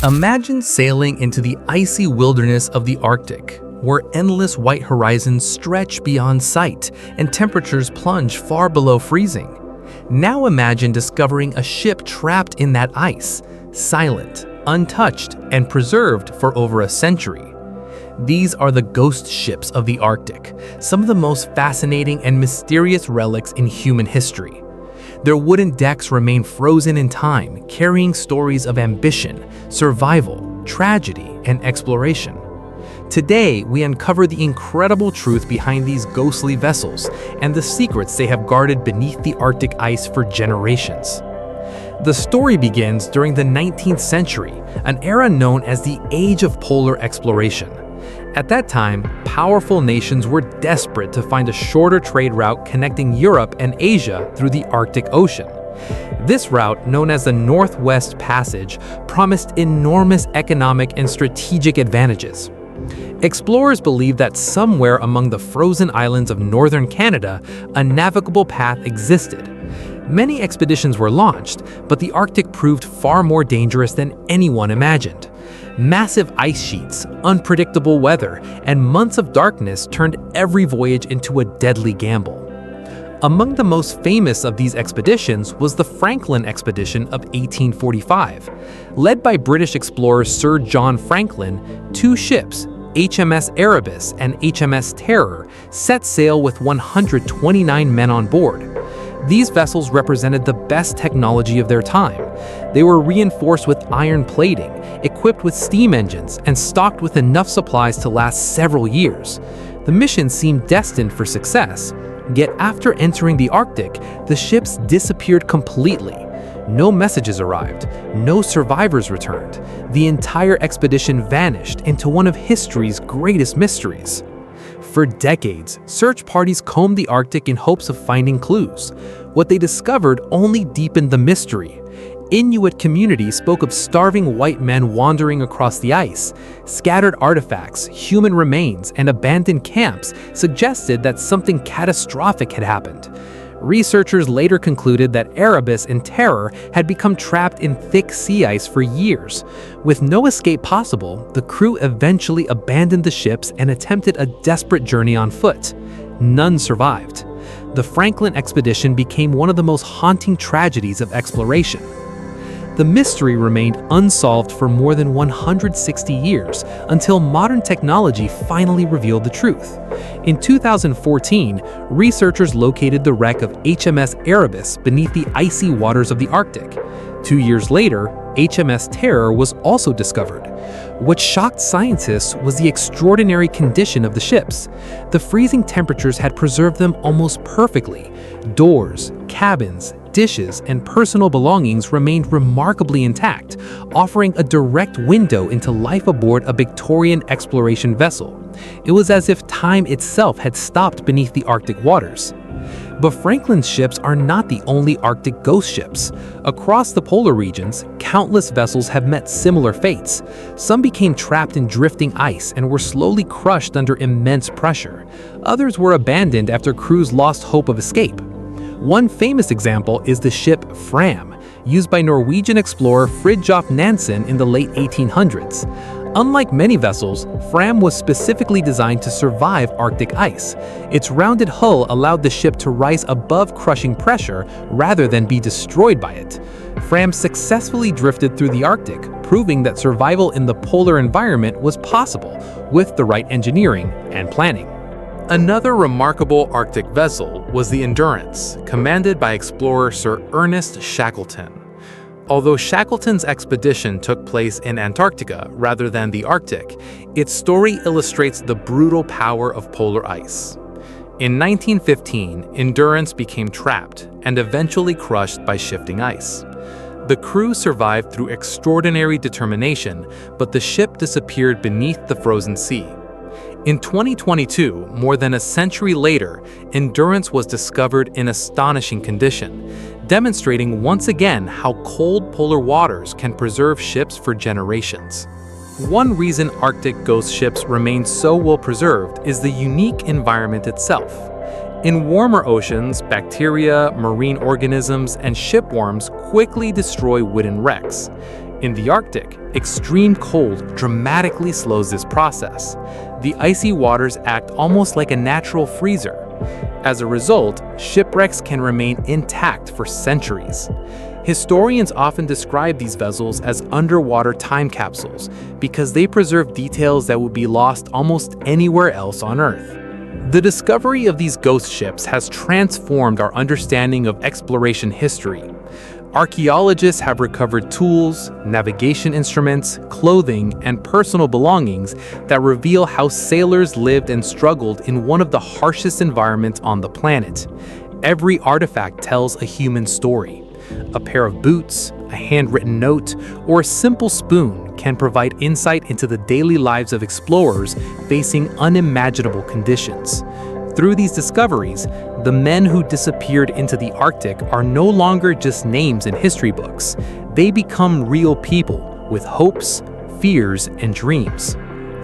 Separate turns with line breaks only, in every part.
Imagine sailing into the icy wilderness of the Arctic, where endless white horizons stretch beyond sight and temperatures plunge far below freezing. Now imagine discovering a ship trapped in that ice, silent, untouched, and preserved for over a century. These are the ghost ships of the Arctic, some of the most fascinating and mysterious relics in human history. Their wooden decks remain frozen in time, carrying stories of ambition, survival, tragedy, and exploration. Today, we uncover the incredible truth behind these ghostly vessels and the secrets they have guarded beneath the Arctic ice for generations. The story begins during the 19th century, an era known as the Age of Polar Exploration. At that time, powerful nations were desperate to find a shorter trade route connecting Europe and Asia through the Arctic Ocean. This route, known as the Northwest Passage, promised enormous economic and strategic advantages. Explorers believed that somewhere among the frozen islands of northern Canada, a navigable path existed. Many expeditions were launched, but the Arctic proved far more dangerous than anyone imagined. Massive ice sheets, unpredictable weather, and months of darkness turned every voyage into a deadly gamble. Among the most famous of these expeditions was the Franklin expedition of 1845. Led by British explorer Sir John Franklin, two ships, HMS Erebus and HMS Terror, set sail with 129 men on board. These vessels represented the best technology of their time. They were reinforced with iron plating, equipped with steam engines, and stocked with enough supplies to last several years. The mission seemed destined for success, yet after entering the Arctic, the ships disappeared completely. No messages arrived, no survivors returned. The entire expedition vanished into one of history's greatest mysteries. For decades, search parties combed the Arctic in hopes of finding clues. What they discovered only deepened the mystery. Inuit communities spoke of starving white men wandering across the ice. Scattered artifacts, human remains, and abandoned camps suggested that something catastrophic had happened. Researchers later concluded that Erebus and Terror had become trapped in thick sea ice for years. With no escape possible, the crew eventually abandoned the ships and attempted a desperate journey on foot. None survived. The Franklin expedition became one of the most haunting tragedies of exploration. The mystery remained unsolved for more than 160 years until modern technology finally revealed the truth. In 2014, researchers located the wreck of HMS Erebus beneath the icy waters of the Arctic. 2 years later, HMS Terror was also discovered. What shocked scientists was the extraordinary condition of the ships. The freezing temperatures had preserved them almost perfectly. Doors, cabins, dishes, and personal belongings remained remarkably intact, offering a direct window into life aboard a Victorian exploration vessel. It was as if time itself had stopped beneath the Arctic waters. But Franklin's ships are not the only Arctic ghost ships. Across the polar regions, countless vessels have met similar fates. Some became trapped in drifting ice and were slowly crushed under immense pressure. Others were abandoned after crews lost hope of escape. One famous example is the ship Fram, used by Norwegian explorer Fridtjof Nansen in the late 1800s. Unlike many vessels, Fram was specifically designed to survive Arctic ice. Its rounded hull allowed the ship to rise above crushing pressure rather than be destroyed by it. Fram successfully drifted through the Arctic, proving that survival in the polar environment was possible with the right engineering and planning. Another remarkable Arctic vessel was the Endurance, commanded by explorer Sir Ernest Shackleton. Although Shackleton's expedition took place in Antarctica rather than the Arctic, its story illustrates the brutal power of polar ice. In 1915, Endurance became trapped and eventually crushed by shifting ice. The crew survived through extraordinary determination, but the ship disappeared beneath the frozen sea. In 2022, more than a century later, Endurance was discovered in astonishing condition, demonstrating once again how cold polar waters can preserve ships for generations. One reason Arctic ghost ships remain so well preserved is the unique environment itself. In warmer oceans, bacteria, marine organisms, and shipworms quickly destroy wooden wrecks. In the Arctic, extreme cold dramatically slows this process. The icy waters act almost like a natural freezer. As a result, shipwrecks can remain intact for centuries. Historians often describe these vessels as underwater time capsules because they preserve details that would be lost almost anywhere else on Earth. The discovery of these ghost ships has transformed our understanding of exploration history. Archaeologists have recovered tools, navigation instruments, clothing, and personal belongings that reveal how sailors lived and struggled in one of the harshest environments on the planet. Every artifact tells a human story. A pair of boots, a handwritten note, or a simple spoon can provide insight into the daily lives of explorers facing unimaginable conditions. Through these discoveries, the men who disappeared into the Arctic are no longer just names in history books. They become real people with hopes, fears, and dreams.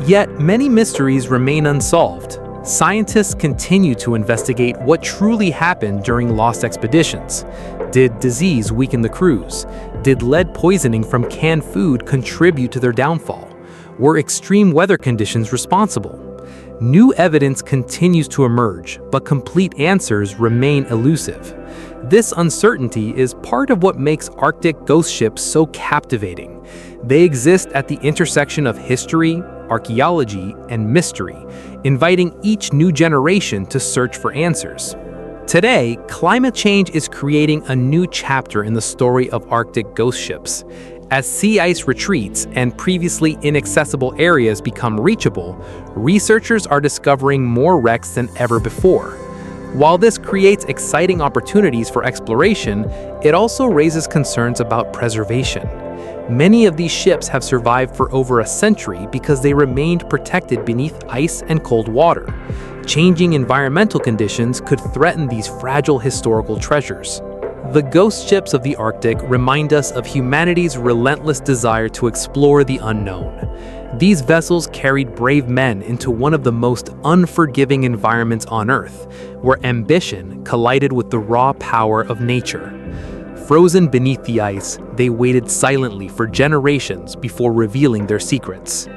Yet, many mysteries remain unsolved. Scientists continue to investigate what truly happened during lost expeditions. Did disease weaken the crews? Did lead poisoning from canned food contribute to their downfall? Were extreme weather conditions responsible? New evidence continues to emerge, but complete answers remain elusive. This uncertainty is part of what makes Arctic ghost ships so captivating. They exist at the intersection of history, archaeology, and mystery, inviting each new generation to search for answers. Today, climate change is creating a new chapter in the story of Arctic ghost ships. As sea ice retreats and previously inaccessible areas become reachable, researchers are discovering more wrecks than ever before. While this creates exciting opportunities for exploration, it also raises concerns about preservation. Many of these ships have survived for over a century because they remained protected beneath ice and cold water. Changing environmental conditions could threaten these fragile historical treasures. The ghost ships of the Arctic remind us of humanity's relentless desire to explore the unknown. These vessels carried brave men into one of the most unforgiving environments on Earth, where ambition collided with the raw power of nature. Frozen beneath the ice, they waited silently for generations before revealing their secrets.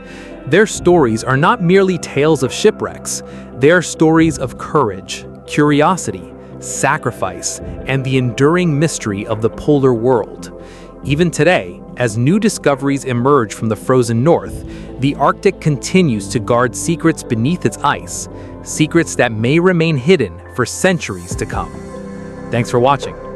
Their stories are not merely tales of shipwrecks, they are stories of courage, curiosity, sacrifice, and the enduring mystery of the polar world. Even today, as new discoveries emerge from the frozen north, the Arctic continues to guard secrets beneath its ice, secrets that may remain hidden for centuries to come. Thanks for watching.